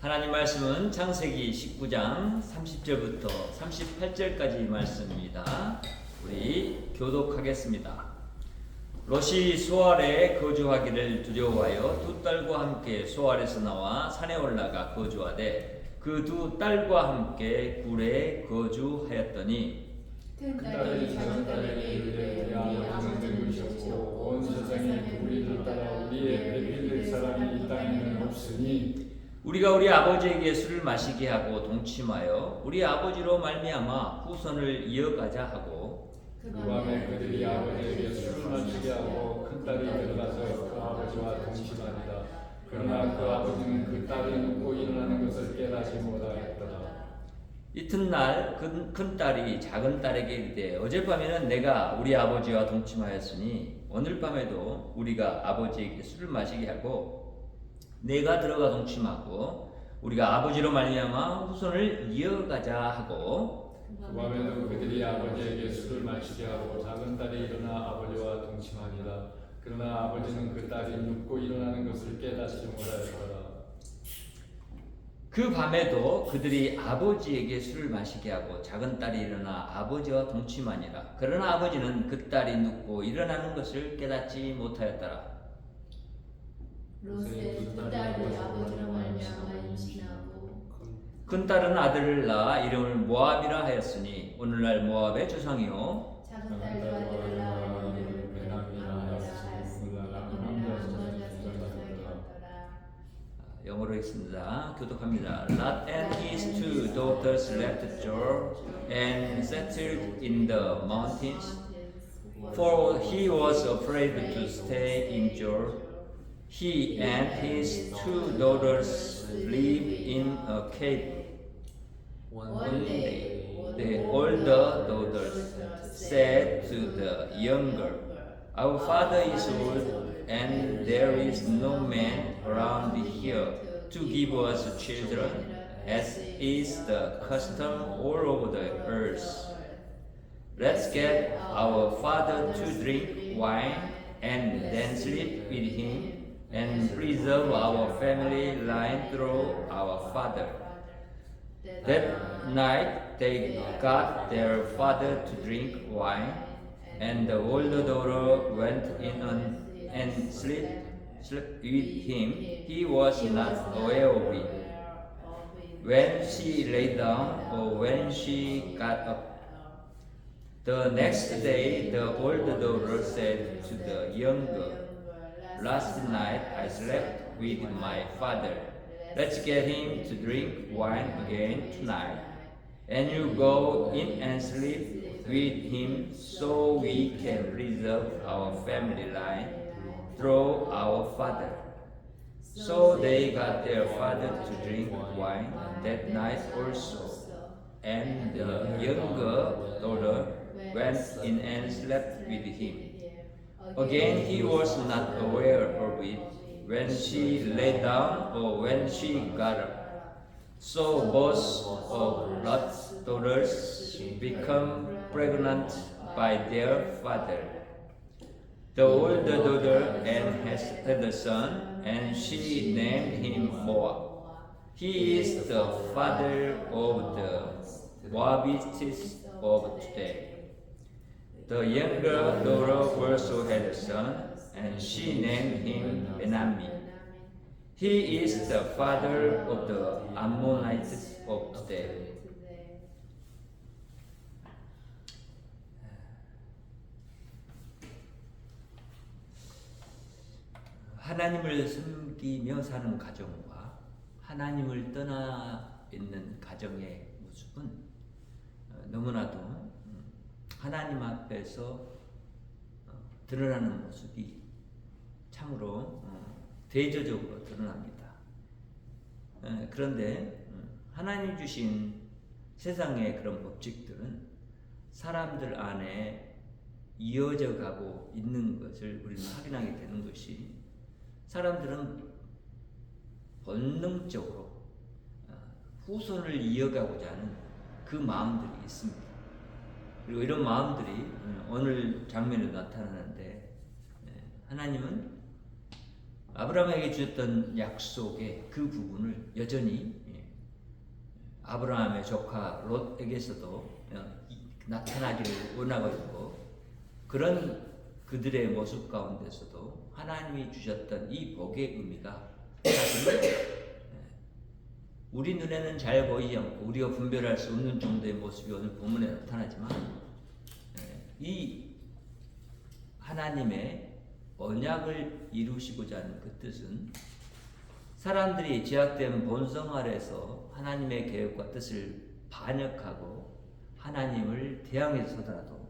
하나님 말씀은 창세기 19장 30절부터 38절까지 말씀입니다. 우리 교독하겠습니다. 롯이 소알에 거주하기를 두려워하여 두 딸과 함께 소알에서 나와 산에 올라가 거주하되 그 두 딸과 함께 굴에 거주하였더니 큰 딸이 작은 딸에게 이르되 우리 아버지는 늙으셨고 온 세상에 우리를 따라 우리의 배필 사람이 이 땅에는 없으니 우리가 우리 아버지에게 술을 마시게 하고 동침하여 우리 아버지로 말미암아 후손을 이어가자 하고 그 밤에 그들이 아버지에게 술을 마시게 하고 큰 딸이 들어가서 그 아버지와 동침하니라. 그러나 그 아버지는 그 딸이 눕고 일어나는 것을 깨닫지 못하였더라. 이튿날 큰 딸이 작은 딸에게 이르되 어젯밤에는 내가 우리 아버지와 동침하였으니 오늘 밤에도 우리가 아버지에게 술을 마시게 하고 내가 들어가 동침하고 우리가 아버지로 말미암아 후손을 이어가자 하고 그 밤에도 그들이 아버지에게 술을 마시게 하고 작은 딸이 일어나 아버지와 동침하니라. 그러나 아버지는 그 딸이 눕고 일어나는 것을 깨닫지 못하였더라. 그 밤에도 그들이 아버지에게 술을 마시게 하고 작은 딸이 일어나 아버지와 동침하니라. 그러나 아버지는 그 딸이 눕고 일어나는 것을 깨닫지 못하였더라. 롯의 두 딸이 아버지로 말미암아 임신하고 큰 딸은 아들을 낳아 이름을 모압이라 하였으니 오늘날 모압의 조상이요 작은 딸도 아들을 낳아 이름을 베나미라 하였으니 오늘날 아버지가 조상이었더라. 영어로 읽습니다. 교독합니다. Lot and his two daughters left Jor and settled in the mountains, for he was afraid to stay in Jor. He and his two daughters lived in a cave. One day, the older daughters said to the younger, "Our father is old, and there is no man around here to give us children, as is the custom all over the earth. Let's get our father to drink wine and then sleep with him and preserve our family line through our father." That night they got their father to drink wine, and the older daughter went in and slept with him. He was not aware of it. When she lay down or when she got up. The next day the older daughter said to the younger, "Last night I slept with my father. Let's get him to drink wine again tonight. And you go in and sleep with him so we can preserve our family line through our father." So they got their father to drink wine that night also. And the younger daughter went in and slept with him. Again he was not aware of it when she lay down or when she got up. So both of Lot's daughters become pregnant by their father. The older daughter had a son, and she named him Moab. He is the father of the Moabites of today. The younger daughter also had a son, and she named him Benami. He is the father of the Ammonites of today. 하나님을 섬기며 사는 가정과 하나님을 떠나 있는 가정의 모습은 너무나도 하나님 앞에서 드러나는 모습이 참으로 대조적으로 드러납니다. 그런데 하나님 주신 세상의 그런 법칙들은 사람들 안에 이어져 가고 있는 것을 우리는 확인하게 되는 것이, 사람들은 본능적으로 후손을 이어가고자 하는 그 마음들이 있습니다. 그리고 이런 마음들이 오늘 장면에 나타나는데, 하나님은 아브라함에게 주셨던 약속의 그 부분을 여전히 아브라함의 조카 롯에게서도 나타나기를 원하고 있고, 그런 그들의 모습 가운데서도 하나님이 주셨던 이 복의 의미가 사실은 우리 눈에는 잘 보이지 않고 우리가 분별할 수 없는 정도의 모습이 오늘 본문에 나타나지만, 이 하나님의 언약을 이루시고자 하는 그 뜻은 사람들이 제약된 본성 아래서 하나님의 계획과 뜻을 반역하고 하나님을 대항해서더라도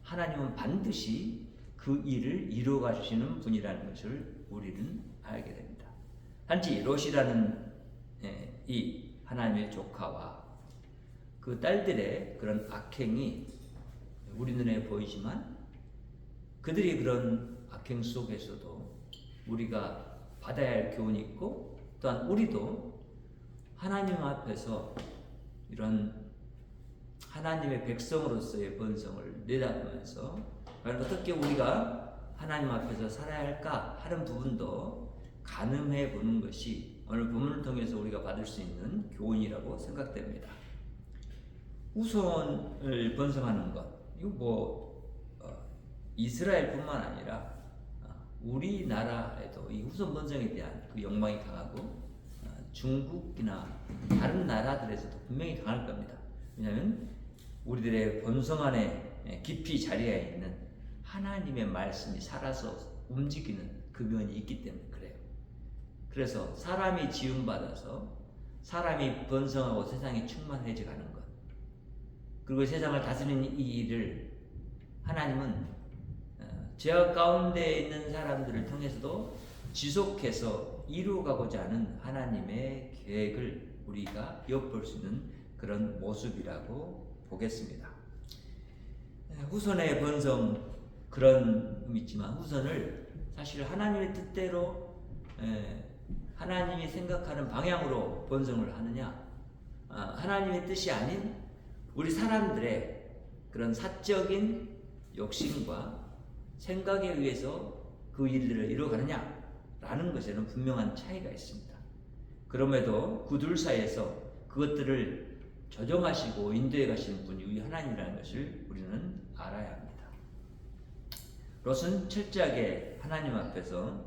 하나님은 반드시 그 일을 이루어 가시는 분이라는 것을 우리는 알게 됩니다. 단지 롯이라는 이 하나님의 조카와 그 딸들의 그런 악행이 우리 눈에 보이지만, 그들이 그런 악행 속에서도 우리가 받아야 할 교훈이 있고, 또한 우리도 하나님 앞에서 이런 하나님의 백성으로서의 본성을 내다보면서 과연 어떻게 우리가 하나님 앞에서 살아야 할까 하는 부분도 가늠해 보는 것이 오늘 본문을 통해서 우리가 받을 수 있는 교훈이라고 생각됩니다. 후손을 번성하는 것, 이거 이스라엘뿐만 아니라 우리나라에도 이 후손 번성에 대한 그 욕망이 강하고, 중국이나 다른 나라들에서도 분명히 강할 겁니다. 왜냐하면 우리들의 본성 안에 깊이 자리에 있는 하나님의 말씀이 살아서 움직이는 그 면이 있기 때문에 그래요. 그래서 사람이 지음받아서 사람이 번성하고 세상이 충만해져 가는 것, 그리고 세상을 다스리는 이 일을 하나님은 죄악 가운데 있는 사람들을 통해서도 지속해서 이루어가고자 하는 하나님의 계획을 우리가 엿볼 수 있는 그런 모습이라고 보겠습니다. 후손의 번성, 그런 의미 있지만 후손을 사실 하나님의 뜻대로 하나님이 생각하는 방향으로 번성을 하느냐, 하나님의 뜻이 아닌 우리 사람들의 그런 사적인 욕심과 생각에 의해서 그 일들을 이루어가느냐라는 것에는 분명한 차이가 있습니다. 그럼에도 그 둘 사이에서 그것들을 조정하시고 인도해 가시는 분이 우리 하나님이라는 것을 우리는 알아야 합니다. 롯은 철저하게 하나님 앞에서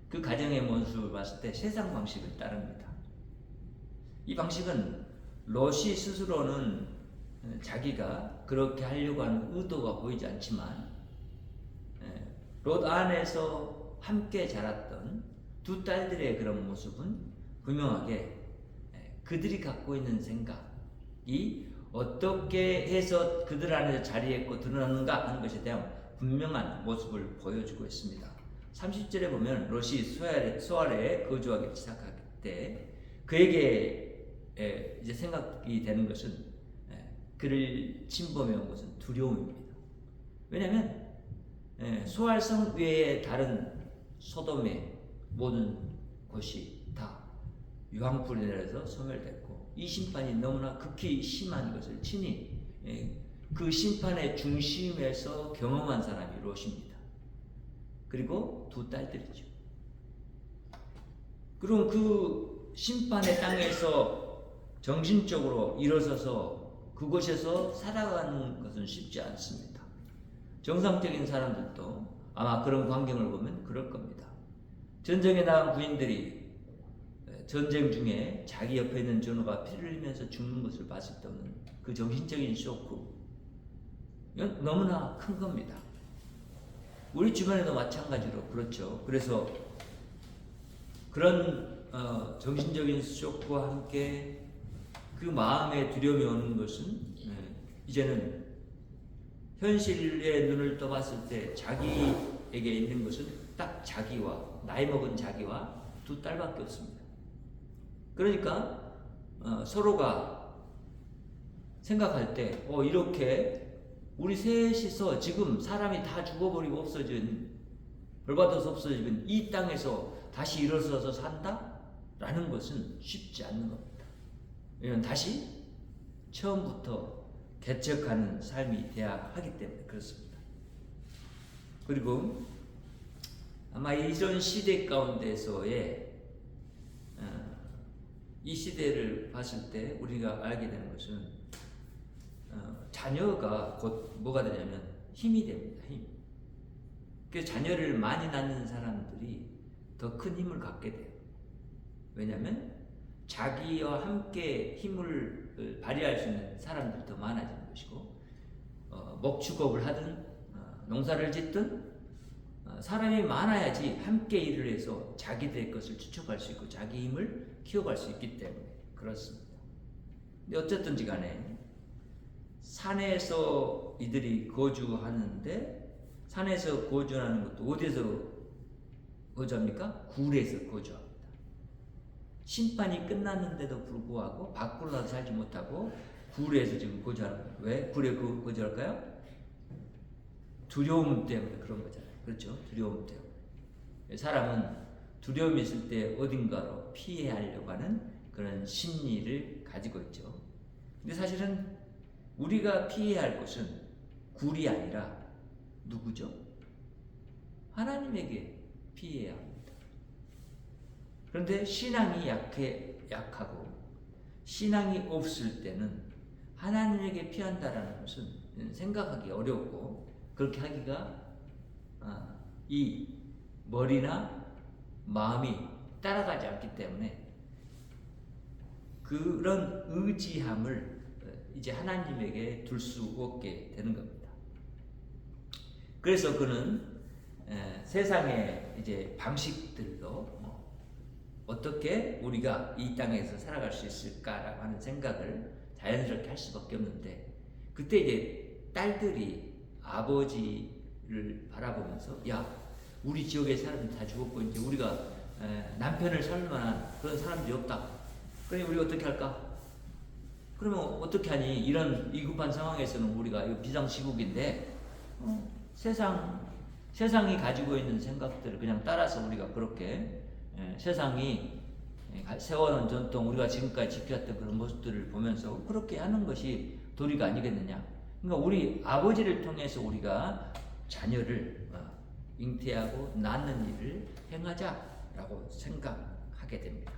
그 가정의 모습을 봤을 때 세상 방식을 따릅니다. 이 방식은 롯이 스스로는 자기가 그렇게 하려고 하는 의도가 보이지 않지만, 롯 안에서 함께 자랐던 두 딸들의 그런 모습은 분명하게 그들이 갖고 있는 생각이 어떻게 해서 그들 안에서 자리했고 드러났는가 하는 것에 대한 분명한 모습을 보여주고 있습니다. 30절에 보면 롯이 소아래에 거주하기 시작할 때 그에게 이제 생각이 되는 것은 그를 침범해 온 것은 두려움입니다. 왜냐하면 소알성 외에 다른 소돔의 모든 곳이 다 유황불이 내려서 소멸됐고, 이 심판이 너무나 극히 심한 것을 친히 그 심판의 중심에서 경험한 사람이 롯입니다. 그리고 두 딸들이죠. 그럼 그 심판의 땅에서 정신적으로 일어서서 그곳에서 살아가는 것은 쉽지 않습니다. 정상적인 사람들도 아마 그런 광경을 보면 그럴 겁니다. 전쟁에 나간 부인들이 전쟁 중에 자기 옆에 있는 전우가 피를 흘리면서 죽는 것을 봤을 때는 그 정신적인 쇼크, 이건 너무나 큰 겁니다. 우리 주변에도 마찬가지로 그렇죠. 그래서 그런 정신적인 쇼크와 함께 그 마음에 두려움이 오는 것은 이제는 현실의 눈을 떠봤을 때 자기에게 있는 것은 딱 자기와 나이 먹은 자기와 두 딸밖에 없습니다. 그러니까 서로가 생각할 때 이렇게 우리 셋이서 지금 사람이 다 죽어버리고 없어진, 벌받아서 없어진 이 땅에서 다시 일어서서 산다? 라는 것은 쉽지 않는 겁니다. 왜냐하면 다시 처음부터 개척하는 삶이 돼야 하기 때문에 그렇습니다. 그리고 아마 이런 시대 가운데서의 이 시대를 봤을 때 우리가 알게 되는 것은 자녀가 곧 뭐가 되냐면 힘이 됩니다. 힘. 그래서 자녀를 많이 낳는 사람들이 더 큰 힘을 갖게 돼요. 왜냐하면 자기와 함께 힘을 발휘할 수 있는 사람들이 더 많아지는 것이고, 목축업을 하든 농사를 짓든 사람이 많아야지 함께 일을 해서 자기들의 것을 추척할 수 있고 자기 힘을 키워갈 수 있기 때문에 그렇습니다. 근데 어쨌든지 간에 산에서 이들이 거주하는데, 산에서 거주하는 것도 어디서 거주합니까? 굴에서 거주합니다. 심판이 끝났는데도 불구하고 밖으로 나서 살지 못하고 굴에서 지금 거주하는 거예요. 왜 굴에 거주할까요? 두려움 때문에 그런 거잖아요. 그렇죠? 두려움 때문에. 사람은 두려움이 있을 때 어딘가로 피해하려고 하는 그런 심리를 가지고 있죠. 근데 사실은 우리가 피해야 할 것은 굴이 아니라 누구죠? 하나님에게 피해야 합니다. 그런데 신앙이 약하고 신앙이 없을 때는 하나님에게 피한다라는 것은 생각하기 어렵고, 그렇게 하기가 이 머리나 마음이 따라가지 않기 때문에 그런 의지함을 이제 하나님에게 둘 수 없게 되는 겁니다. 그래서 그는 세상의 이제 방식들도 어떻게 우리가 이 땅에서 살아갈 수 있을까라고 하는 생각을 자연스럽게 할 수밖에 없는데, 그때 이제 딸들이 아버지를 바라보면서, 야, 우리 지역의 사람들 다 죽었고 이제 우리가 남편을 살 만한 그런 사람들이 없다. 그러니 우리가 어떻게 할까? 그러면 어떻게 하니? 이런 위급한 상황에서는 우리가 이거 비상시국인데 세상이 가지고 있는 생각들을 그냥 따라서 우리가 그렇게 세상이 세워놓은 전통, 우리가 지금까지 지켜왔던 그런 모습들을 보면서 그렇게 하는 것이 도리가 아니겠느냐. 그러니까 우리 아버지를 통해서 우리가 자녀를 잉태하고 낳는 일을 행하자라고 생각하게 됩니다.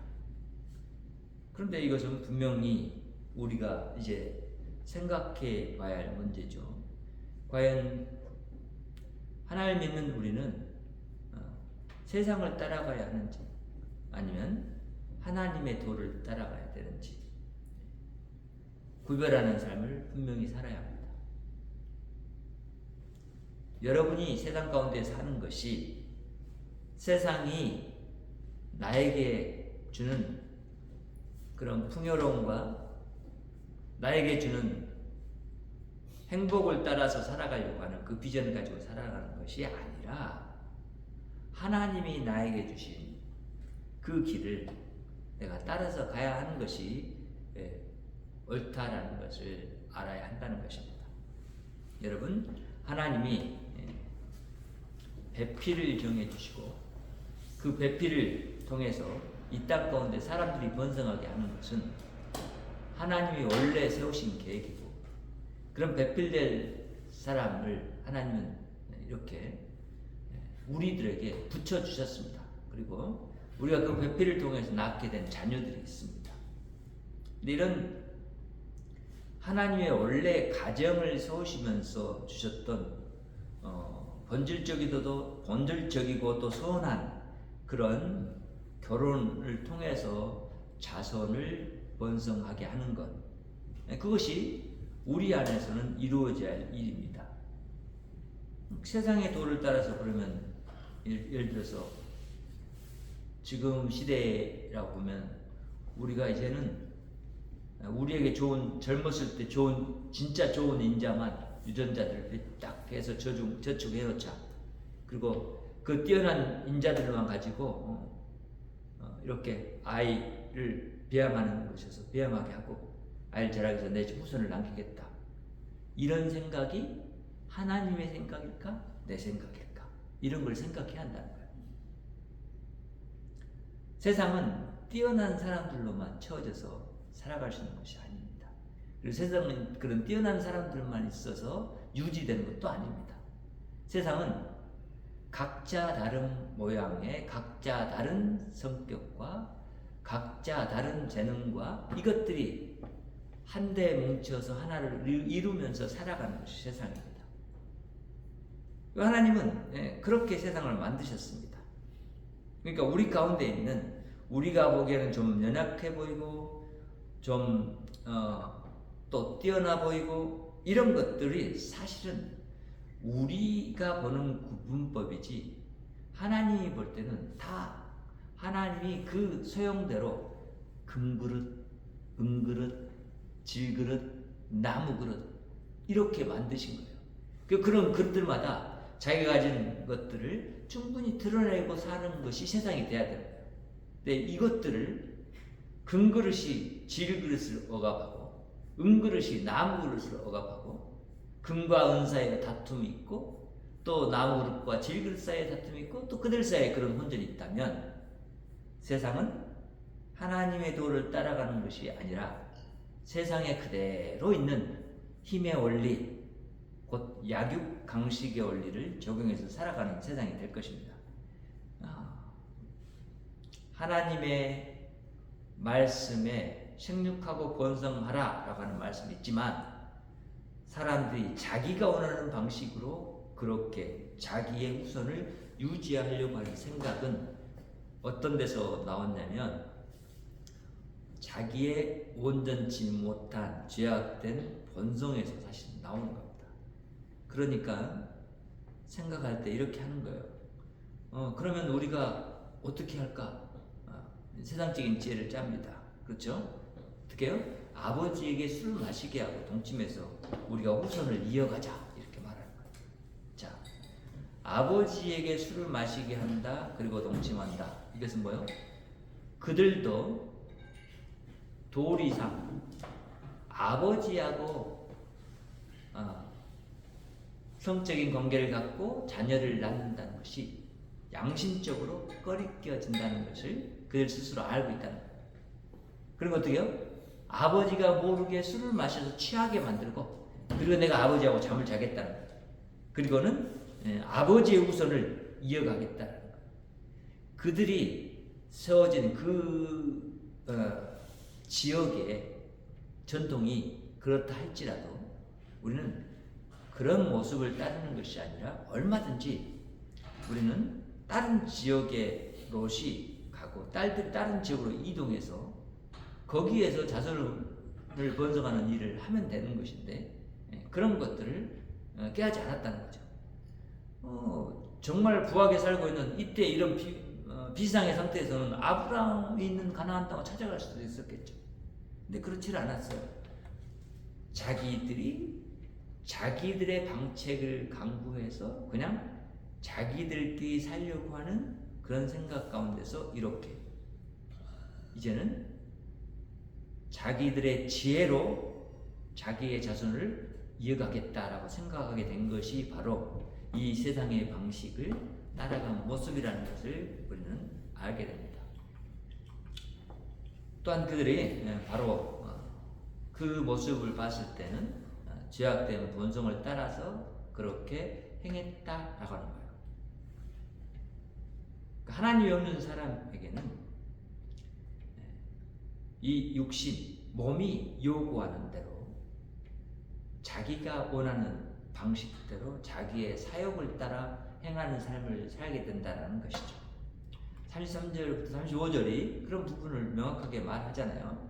그런데 이것은 분명히 우리가 이제 생각해 봐야 할 문제죠. 과연 하나님을 믿는 우리는 세상을 따라가야 하는지 아니면 하나님의 도를 따라가야 되는지 구별하는 삶을 분명히 살아야 합니다. 여러분이 세상 가운데 사는 것이 세상이 나에게 주는 그런 풍요로움과 나에게 주는 행복을 따라서 살아가려고 하는 그 비전을 가지고 살아가는 것이 아니라 하나님이 나에게 주신 그 길을 내가 따라서 가야 하는 것이 옳다라는 것을 알아야 한다는 것입니다. 여러분, 하나님이 배필을 정해주시고 그 배필을 통해서 이 땅 가운데 사람들이 번성하게 하는 것은 하나님이 원래 세우신 계획이고, 그런 배필될 사람을 하나님은 이렇게 우리들에게 붙여주셨습니다. 그리고 우리가 그 배필을 통해서 낳게 된 자녀들이 있습니다. 근데 이런 하나님의 원래 가정을 세우시면서 주셨던 본질적이고 또 선한 그런 결혼을 통해서 자손을 번성하게 하는 것, 그것이 우리 안에서는 이루어져야 할 일입니다. 세상의 도를 따라서 그러면 예를 들어서 지금 시대라고 보면 우리가 이제는 우리에게 좋은, 젊었을 때 진짜 좋은 인자만, 유전자들을 딱 해서 저축해 놓자. 그리고 그 뛰어난 인자들만 가지고 이렇게 아이를 배양하는 것에서 배양하게 하고 아이를 자라게해서 내 후손을 남기겠다. 이런 생각이 하나님의 생각일까? 내 생각일까? 이런 걸 생각해야 한다는 거예요. 세상은 뛰어난 사람들로만 채워져서 살아갈 수 있는 것이 아닙니다. 그리고 세상은 그런 뛰어난 사람들만 있어서 유지되는 것도 아닙니다. 세상은 각자 다른 모양의 각자 다른 성격과 각자 다른 재능과 이것들이 한데 뭉쳐서 하나를 이루면서 살아가는 것이 세상입니다. 하나님은 그렇게 세상을 만드셨습니다. 그러니까 우리 가운데 있는 우리가 보기에는 좀 연약해 보이고 좀 또 뛰어나 보이고 이런 것들이 사실은 우리가 보는 구분법이지 하나님이 볼 때는 다 하나님이 그 소형대로 금그릇, 은그릇, 질그릇, 나무그릇 이렇게 만드신 거예요. 그런 그릇들마다 자기가 가진 것들을 충분히 드러내고 사는 것이 세상이 돼야 되는 거예요. 근데 이것들을 금그릇이 질그릇을 억압하고 은그릇이 나무그릇을 억압하고 금과 은 사이에 다툼이 있고 또 나무그릇과 질그릇 사이에 다툼이 있고 또 그들 사이에 그런 혼전이 있다면 세상은 하나님의 도를 따라가는 것이 아니라 세상에 그대로 있는 힘의 원리 곧 약육 강식의 원리를 적용해서 살아가는 세상이 될 것입니다. 하나님의 말씀에 생육하고 번성하라 라고 하는 말씀이 있지만 사람들이 자기가 원하는 방식으로 그렇게 자기의 후손을 유지하려고 하는 생각은 어떤 데서 나왔냐면 자기의 온전치 못한 죄악된 본성에서 사실 나오는 겁니다. 그러니까 생각할 때 이렇게 하는 거예요. 그러면 우리가 어떻게 할까? 세상적인 지혜를 짭니다. 그렇죠? 어떻게 해요? 아버지에게 술 마시게 하고 동침해서 우리가 후손을 이어가자 이렇게 말하는 거예요. 자, 아버지에게 술을 마시게 한다 그리고 동침한다. 이것은 뭐예요? 그들도 도리상 아버지하고 성적인 관계를 갖고 자녀를 낳는다는 것이 양심적으로 꺼리껴진다는 것을 그들 스스로 알고 있다는 거예요. 그럼 어떻게 해요? 아버지가 모르게 술을 마셔서 취하게 만들고 그리고 내가 아버지하고 잠을 자겠다는 거예요. 그리고는 아버지의 후손을 이어가겠다는 거예요. 그들이 세워진 그 지역의 전통이 그렇다 할지라도 우리는 그런 모습을 따르는 것이 아니라 얼마든지 우리는 다른 지역의 롯이 가고 딸들이 다른 지역으로 이동해서 거기에서 자손을 번성하는 일을 하면 되는 것인데 그런 것들을 깨하지 않았다는 거죠. 정말 부하게 살고 있는 이때 이런 비상의 상태에서는 아브라함이 있는 가나안 땅을 찾아갈 수도 있었겠죠. 근데 그렇지 않았어요. 자기들의 방책을 강구해서 그냥 자기들끼리 살려고 하는 그런 생각 가운데서 이렇게 이제는 자기들의 지혜로 자기의 자손을 이어가겠다라고 생각하게 된 것이 바로 이 세상의 방식을 따라간 모습이라는 것을 우리는 알게 됩니다. 또한 그들이 바로 그 모습을 봤을 때는 죄악된 본성을 따라서 그렇게 행했다라고 하는 거예요. 하나님이 없는 사람에게는 이 육신, 몸이 요구하는 대로 자기가 원하는 방식대로 자기의 사욕을 따라 행하는 삶을 살게 된다는 것이죠. 33절부터 35절이 그런 부분을 명확하게 말하잖아요.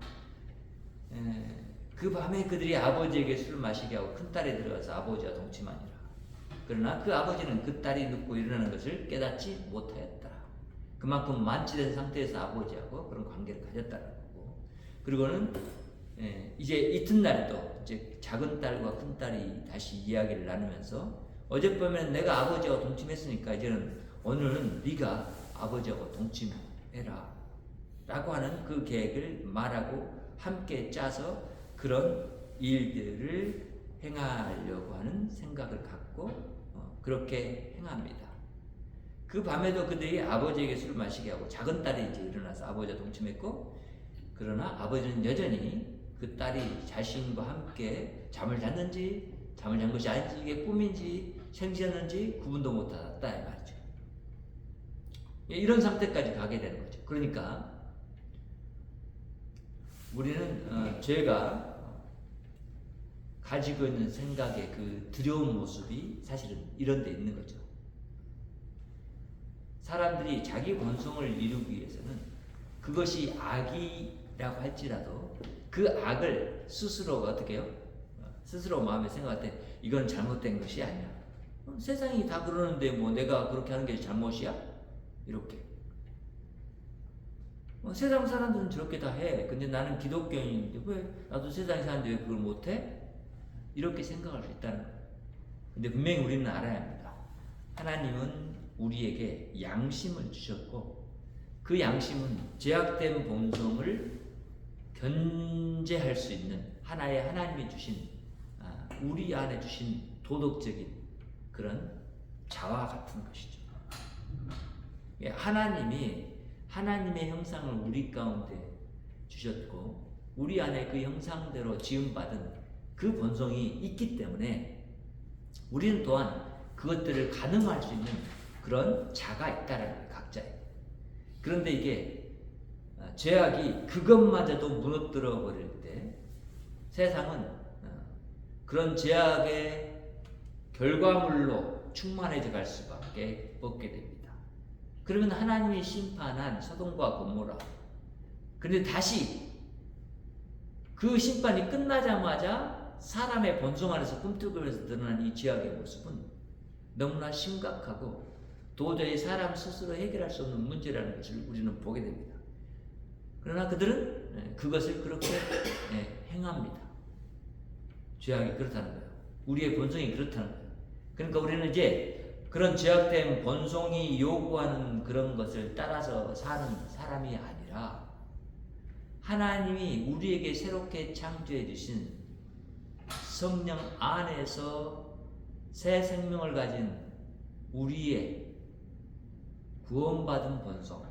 그 밤에 그들이 아버지에게 술을 마시게 하고 큰딸에 들어가서 아버지와 동침하니라. 그러나 그 아버지는 그 딸이 눕고 일어나는 것을 깨닫지 못하였다. 그만큼 만취된 상태에서 아버지하고 그런 관계를 가졌다는 거고, 그리고는 이제 이튿날에도 이제 작은 딸과 큰 딸이 다시 이야기를 나누면서 어젯밤에는 내가 아버지하고 동침했으니까 이제는 오늘은 네가 아버지하고 동침해라 라고 하는 그 계획을 말하고 함께 짜서 그런 일들을 행하려고 하는 생각을 갖고 그렇게 행합니다. 그 밤에도 그들이 아버지에게 술을 마시게 하고 작은 딸이 이제 일어나서 아버지와 동침했고, 그러나 아버지는 여전히 그 딸이 자신과 함께 잠을 잤는지 잠을 잔 것이 아닌지 이게 꿈인지 생시였는지 구분도 못하다 이 말이죠. 이런 상태까지 가게 되는 거죠. 그러니까 우리는 죄가 가지고 있는 생각의 그 두려운 모습이 사실은 이런 데 있는 거죠. 사람들이 자기 본성을 이루기 위해서는 그것이 악이라고 할지라도 그 악을 스스로 어떻게 해요? 스스로 마음에 생각할 때 이건 잘못된 것이 아니야. 세상이 다 그러는데 뭐 내가 그렇게 하는 게 잘못이야? 이렇게. 세상 사람들은 저렇게 다 해. 근데 나는 기독교인인데 왜 나도 세상에 사는데 왜 그걸 못해? 이렇게 생각할 수 있다는 거예요. 근데 분명히 우리는 알아야 합니다. 하나님은 우리에게 양심을 주셨고 그 양심은 죄악된 본성을 견제할 수 있는 하나의 하나님이 주신 우리 안에 주신 도덕적인 그런 자와 같은 것이죠. 하나님이 하나님의 형상을 우리 가운데 주셨고 우리 안에 그 형상대로 지음받은 그 본성이 있기 때문에 우리는 또한 그것들을 가늠할 수 있는 그런 자가 있다라는 거예요. 각자에. 그런데 이게 죄악이 그것마저도 무너뜨려 버릴 때 세상은 그런 죄악의 결과물로 충만해져 갈 수밖에 없게 됩니다. 그러면 하나님이 심판한 소돔과 고모라. 근데 다시 그 심판이 끝나자마자 사람의 본성 안에서 꿈틀거려서 드러난 이 죄악의 모습은 너무나 심각하고 도저히 사람 스스로 해결할 수 없는 문제라는 것을 우리는 보게 됩니다. 그러나 그들은 그것을 그렇게 행합니다. 죄악이 그렇다는 거예요. 우리의 본성이 그렇다는 거예요. 그러니까 우리는 이제 그런 죄악된 본성이 요구하는 그런 것을 따라서 사는 사람이 아니라 하나님이 우리에게 새롭게 창조해 주신 성령 안에서 새 생명을 가진 우리의 구원받은 본성,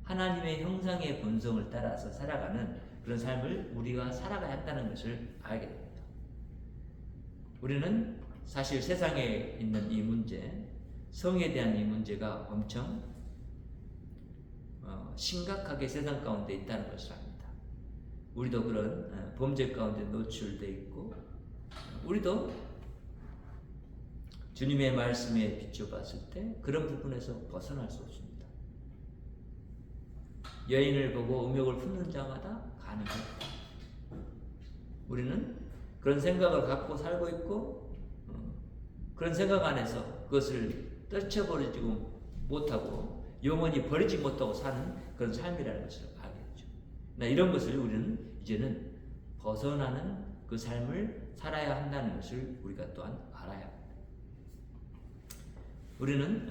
하나님의 형상의 본성을 따라서 살아가는 그런 삶을 우리가 살아가야 한다는 것을 알게 됩니다. 우리는 사실 세상에 있는 이 문제, 성에 대한 이 문제가 엄청 심각하게 세상 가운데 있다는 것을 압니다. 우리도 그런 범죄 가운데 노출되어 있고 우리도 주님의 말씀에 비춰봤을 때 그런 부분에서 벗어날 수 없습니다. 여인을 보고 음욕을 품는 자마다 가늠했다. 우리는 그런 생각을 갖고 살고 있고 그런 생각 안에서 그것을 떨쳐버리지 못하고 영원히 버리지 못하고 사는 그런 삶이라는 것을 알게 되죠. 이런 것을 우리는 이제는 벗어나는 그 삶을 살아야 한다는 것을 우리가 또한 알아야 합니다. 우리는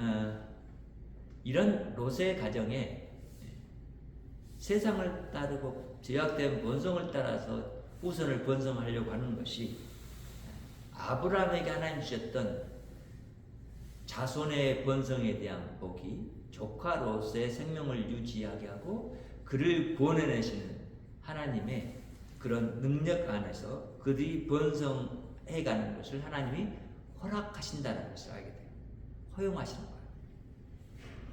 이런 롯의 가정에 세상을 따르고 죄악된 본성을 따라서 후손을 번성하려고 하는 것이 아브라함에게 하나님 주셨던 자손의 번성에 대한 복이 조카 롯의 생명을 유지하게 하고 그를 구원해내시는 하나님의 그런 능력 안에서 그들이 번성해가는 것을 하나님이 허락하신다는 것을 알게 돼요. 허용하시는 거예요.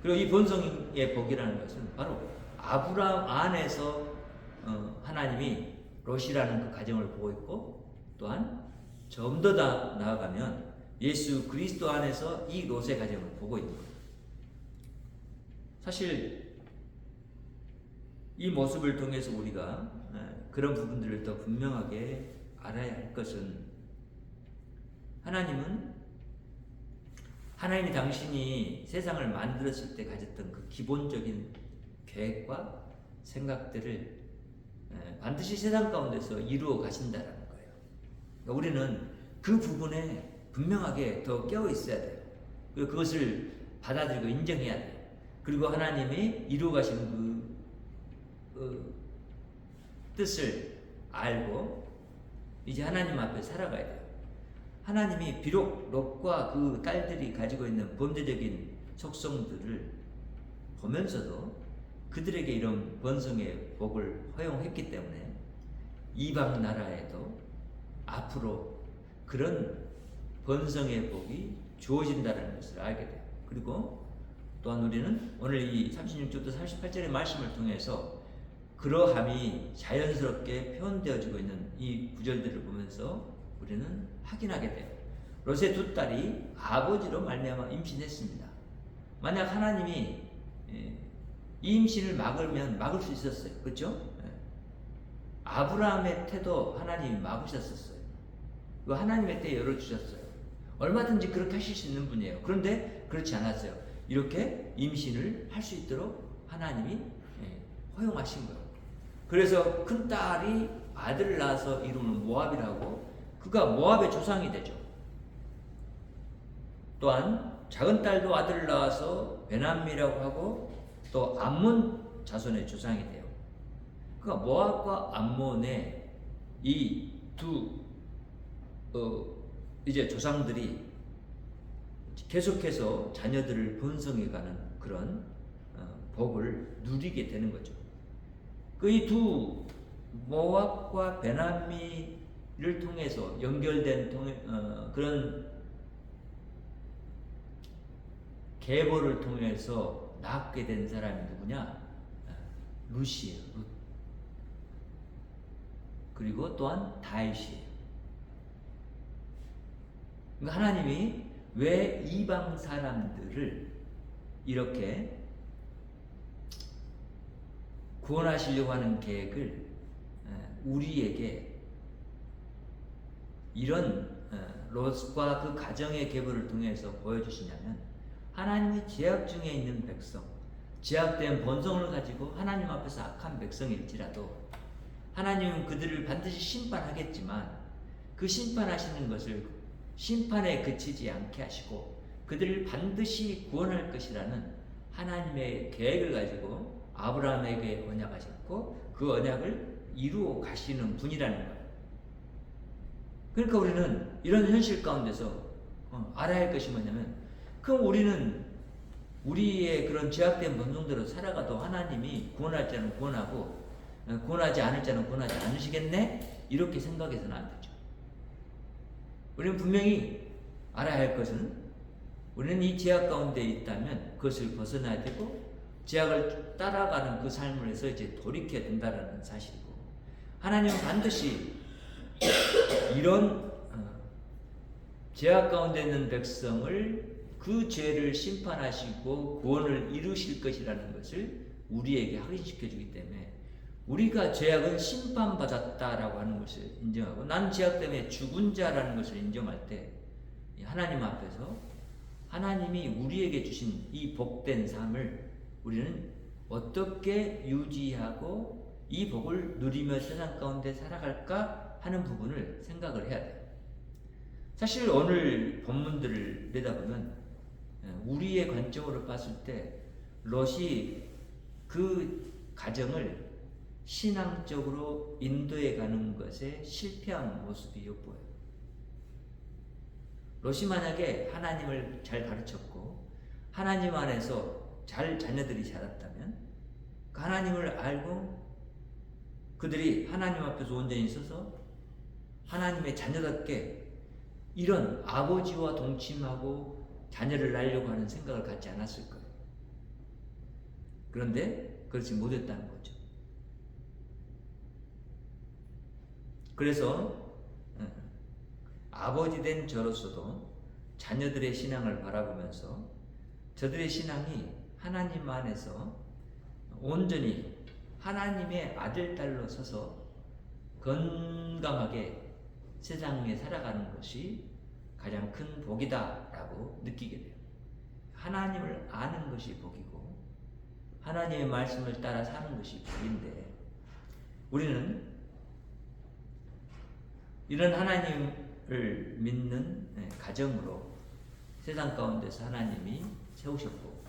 그리고 이 번성의 복이라는 것은 바로 아브라함 안에서 하나님이 롯이라는 그 가정을 보고 있고 또한 좀 더 나아가면 예수 그리스도 안에서 이 롯의 가정을 보고 있는 거예요. 사실 이 모습을 통해서 우리가 그런 부분들을 더 분명하게 알아야 할 것은 하나님이 당신이 세상을 만들었을 때 가졌던 그 기본적인 계획과 생각들을 반드시 세상 가운데서 이루어 가신다라는 거예요. 그러니까 우리는 그 부분에 분명하게 더 깨어 있어야 돼요. 그리고 그것을 받아들이고 인정해야 돼요. 그리고 하나님이 이루어 가신 그 뜻을 알고 이제 하나님 앞에 살아가야 돼요. 하나님이 비록 롯과 그 딸들이 가지고 있는 범죄적인 속성들을 보면서도 그들에게 이런 번성의 복을 허용했기 때문에 이방 나라에도 앞으로 그런 번성의 복이 주어진다는 것을 알게 돼요. 그리고 또한 우리는 오늘 이 36절부터 38절의 말씀을 통해서 그러함이 자연스럽게 표현되어지고 있는 이 구절들을 보면서 우리는 확인하게 돼요. 롯의 두 딸이 아버지로 말미암아 임신했습니다. 만약 하나님이 이 임신을 막으면 막을 수 있었어요. 그렇죠? 아브라함의 태도 하나님이 막으셨었어요. 그 하나님의 때 열어주셨어요. 얼마든지 그렇게 하실 수 있는 분이에요. 그런데 그렇지 않았어요. 이렇게 임신을 할 수 있도록 하나님이 허용하신 거예요. 그래서 큰 딸이 아들을 낳아서 이름을 모압이라고, 그가 모압의 조상이 되죠. 또한 작은 딸도 아들을 낳아서 베남이라고 하고 또 암몬 자손의 조상이 돼요. 그러니까 모압과 암몬의 이 두 이제 조상들이 계속해서 자녀들을 번성해가는 그런 복을 누리게 되는 거죠. 그 이 두 모압과 베나미를 통해서 연결된 그런 계보를 통해서 낳게 된 사람이 누구냐? 룻이에요. 룻. 그리고 또한 다윗이에요. 그러니까 하나님이 왜 이방 사람들을 이렇게 구원하시려고 하는 계획을 우리에게 이런 롯과 그 가정의 계보를 통해서 보여주시냐면, 하나님이 제약 중에 있는 백성, 제약된 본성을 가지고 하나님 앞에서 악한 백성일지라도 하나님은 그들을 반드시 심판하겠지만 그 심판하시는 것을 심판에 그치지 않게 하시고 그들을 반드시 구원할 것이라는 하나님의 계획을 가지고 아브라함에게 언약하셨고 그 언약을 이루어 가시는 분이라는 거예요. 그러니까 우리는 이런 현실 가운데서 알아야 할 것이 뭐냐면, 그럼 우리는 우리의 그런 제약된 본성대로 살아가도 하나님이 구원할 자는 구원하고 구원하지 않을 자는 구원하지 않으시겠네? 이렇게 생각해서는 안 되죠. 우리는 분명히 알아야 할 것은, 우리는 이 제약 가운데 있다면 그것을 벗어나야 되고 제약을 따라가는 그 삶을 해서 이제 돌이켜야 된다는 사실이고, 하나님은 반드시 이런 제약 가운데 있는 백성을 그 죄를 심판하시고 구원을 이루실 것이라는 것을 우리에게 확인시켜 주기 때문에, 우리가 죄악은 심판받았다라고 하는 것을 인정하고 난 죄악 때문에 죽은 자라는 것을 인정할 때 하나님 앞에서 하나님이 우리에게 주신 이 복된 삶을 우리는 어떻게 유지하고 이 복을 누리며 세상 가운데 살아갈까 하는 부분을 생각을 해야 돼요. 사실 오늘 본문들을 내다보면 우리의 관점으로 봤을 때 롯이 그 가정을 신앙적으로 인도해 가는 것에 실패한 모습이 엿보여요. 롯이 만약에 하나님을 잘 가르쳤고 하나님 안에서 잘 자녀들이 자랐다면, 그 하나님을 알고 그들이 하나님 앞에서 온전히 서서 하나님의 자녀답게 이런 아버지와 동침하고 자녀를 낳으려고 하는 생각을 갖지 않았을 거예요. 그런데 그렇지 못했다는 거죠. 그래서 아버지 된 저로서도 자녀들의 신앙을 바라보면서 저들의 신앙이 하나님 안에서 온전히 하나님의 아들, 딸로 서서 건강하게 세상에 살아가는 것이 가장 큰 복이다라고 느끼게 돼요. 하나님을 아는 것이 복이고 하나님의 말씀을 따라 사는 것이 복인데, 우리는 이런 하나님을 믿는 가정으로 세상 가운데서 하나님이 세우셨고,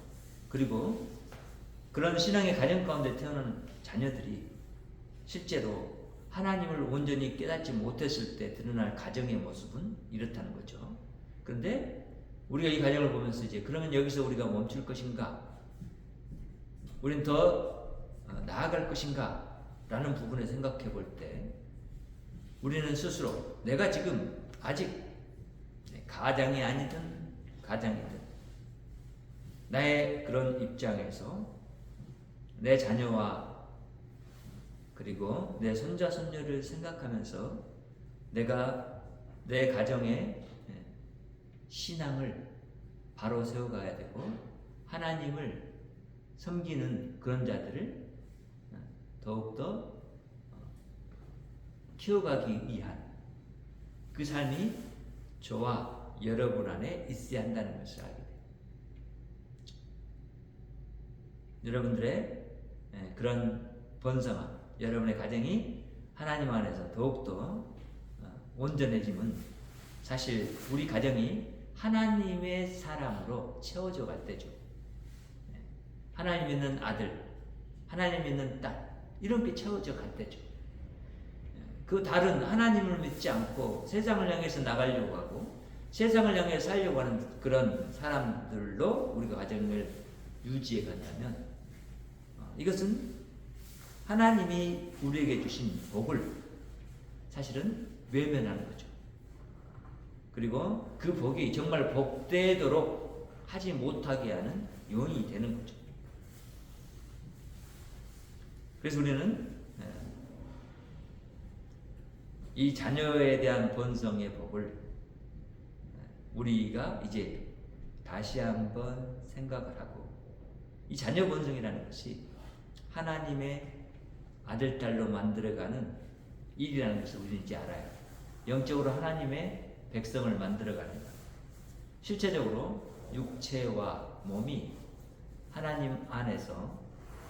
그리고 그런 신앙의 가정 가운데 태어난 자녀들이 실제로 하나님을 온전히 깨닫지 못했을 때 드러날 가정의 모습은 이렇다는 거죠. 그런데 우리가 이 가정을 보면서 이제 그러면 여기서 우리가 멈출 것인가? 우린 더 나아갈 것인가? 라는 부분을 생각해 볼 때 우리는 스스로 내가 지금 아직 가장이 아니든 가장이든 나의 그런 입장에서 내 자녀와 그리고 내 손자 손녀를 생각하면서 내가 내 가정의 신앙을 바로 세워가야 되고 하나님을 섬기는 그런 자들을 더욱더 키워가기 위한 그 삶이 저와 여러분 안에 있어야 한다는 것을 알게 돼요. 여러분들의 그런 번성함, 여러분의 가정이 하나님 안에서 더욱더 온전해지면 사실 우리 가정이 하나님의 사람으로 채워져 갈 때죠. 하나님 믿는 아들, 하나님 믿는 딸, 이렇게 채워져 갈 때죠. 그 다른 하나님을 믿지 않고 세상을 향해서 나가려고 하고 세상을 향해 살려고 하는 그런 사람들로 우리가 가정을 유지해 간다면 이것은 하나님이 우리에게 주신 복을 사실은 외면하는 거죠. 그리고 그 복이 정말 복되도록 하지 못하게 하는 요인이 되는 거죠. 그래서 우리는 이 자녀에 대한 번성의 복을 우리가 이제 다시 한번 생각을 하고 이 자녀 번성이라는 것이 하나님의 아들, 딸로 만들어가는 일이라는 것을 우리는 이제 알아요. 영적으로 하나님의 백성을 만들어가는 것. 실제적으로 육체와 몸이 하나님 안에서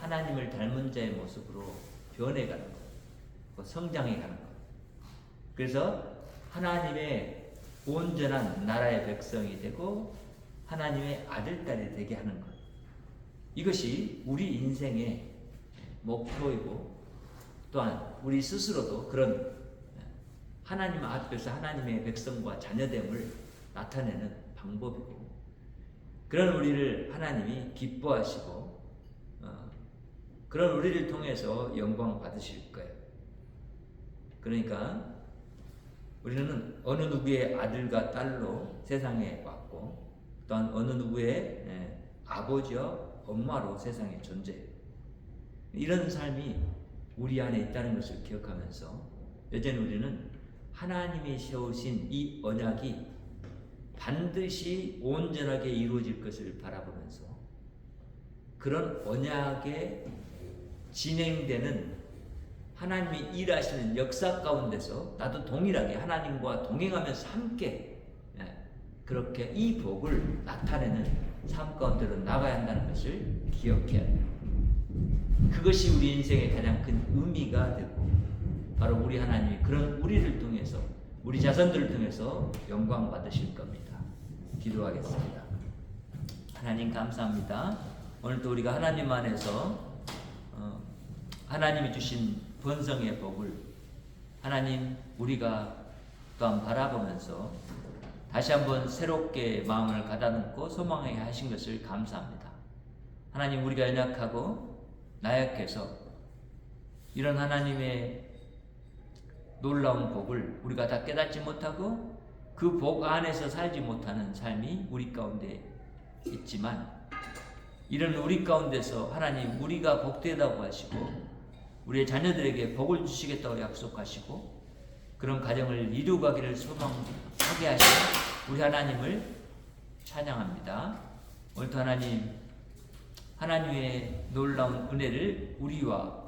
하나님을 닮은 자의 모습으로 변해가는 것, 성장해가는 것. 그래서 하나님의 온전한 나라의 백성이 되고 하나님의 아들, 딸이 되게 하는 것. 이것이 우리 인생의 목표이고 또한 우리 스스로도 그런 하나님 앞에서 하나님의 백성과 자녀됨을 나타내는 방법이고 그런 우리를 하나님이 기뻐하시고 그런 우리를 통해서 영광 받으실 거예요. 그러니까 우리는 어느 누구의 아들과 딸로 세상에 왔고 또한 어느 누구의 아버지와 엄마로 세상에 존재해요. 이런 삶이 우리 안에 있다는 것을 기억하면서 여전히 우리는 하나님이 세우신 이 언약이 반드시 온전하게 이루어질 것을 바라보면서 그런 언약에 진행되는 하나님이 일하시는 역사 가운데서 나도 동일하게 하나님과 동행하면서 함께 그렇게 이 복을 나타내는 삶 가운데로 나가야 한다는 것을 기억해야 해요. 그것이 우리 인생의 가장 큰 의미가 되고 바로 우리 하나님이 그런 우리를 통해서 우리 자손들을 통해서 영광 받으실 겁니다. 기도하겠습니다. 하나님 감사합니다. 오늘도 우리가 하나님 안에서 하나님이 주신 번성의 복을 하나님 우리가 또한 바라보면서 다시 한번 새롭게 마음을 가다듬고 소망하게 하신 것을 감사합니다. 하나님 우리가 연약하고 나약해서 이런 하나님의 놀라운 복을 우리가 다 깨닫지 못하고 그 복 안에서 살지 못하는 삶이 우리 가운데 있지만 이런 우리 가운데서 하나님 우리가 복되다고 하시고 우리의 자녀들에게 복을 주시겠다고 약속하시고 그런 가정을 이루가기를 소망하게 하시는 우리 하나님을 찬양합니다. 오늘도 하나님의 놀라운 은혜를 우리와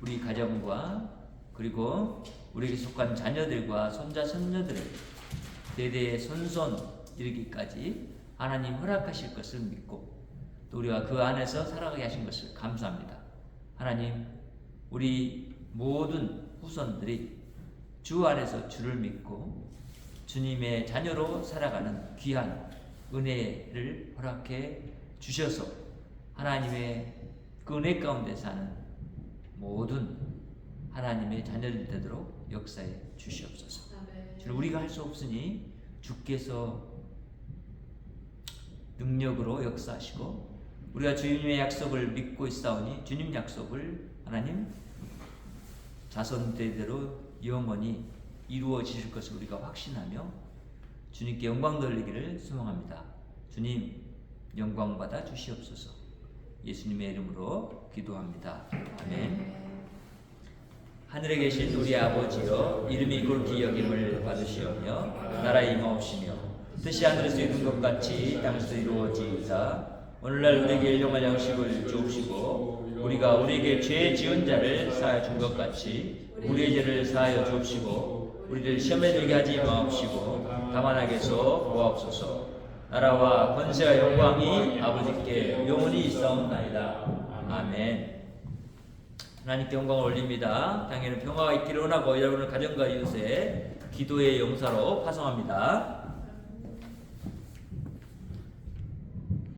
우리 가정과 그리고 우리에게 속한 자녀들과 손자 손녀들을 대대의 손손 이르기까지 하나님 허락하실 것을 믿고 또 우리가 그 안에서 살아가게 하신 것을 감사합니다. 하나님 우리 모든 후손들이 주 안에서 주를 믿고 주님의 자녀로 살아가는 귀한 은혜를 허락해 주셔서 하나님의 그 은혜 가운데 사는 모든 하나님의 자녀들 되도록 역사해 주시옵소서. 주를 우리가 할 수 없으니 주께서 능력으로 역사하시고 우리가 주님의 약속을 믿고 있사오니 주님 약속을 하나님 자손대대로 영원히 이루어지실 것을 우리가 확신하며 주님께 영광 돌리기를 소망합니다. 주님 영광 받아 주시옵소서. 예수님의 이름으로 기도합니다. 아멘. 하늘에 계신 우리 아버지여, 이름이 굵기 여김을 받으시오며 나라 임하옵시며 뜻이 하늘에서 이룬 것 같이 땅에서 이루어지이다. 오늘날 우리에게 일용할 양식을 주옵시고 우리가 우리에게 죄 지은 자를 사하여 준 것 같이 우리의 죄를 사하여 주옵시고 우리를 시험에 들게 하지 마옵시고 다만 악에서 구하옵소서. 나라와 권세와 영광이 아버지께 영원히 있사옵나이다. 아멘. 하나님께 영광을 올립니다. 당연히 평화가 있기를 원하고 여러분의 가정과 이웃에 기도의 용사로 파송합니다.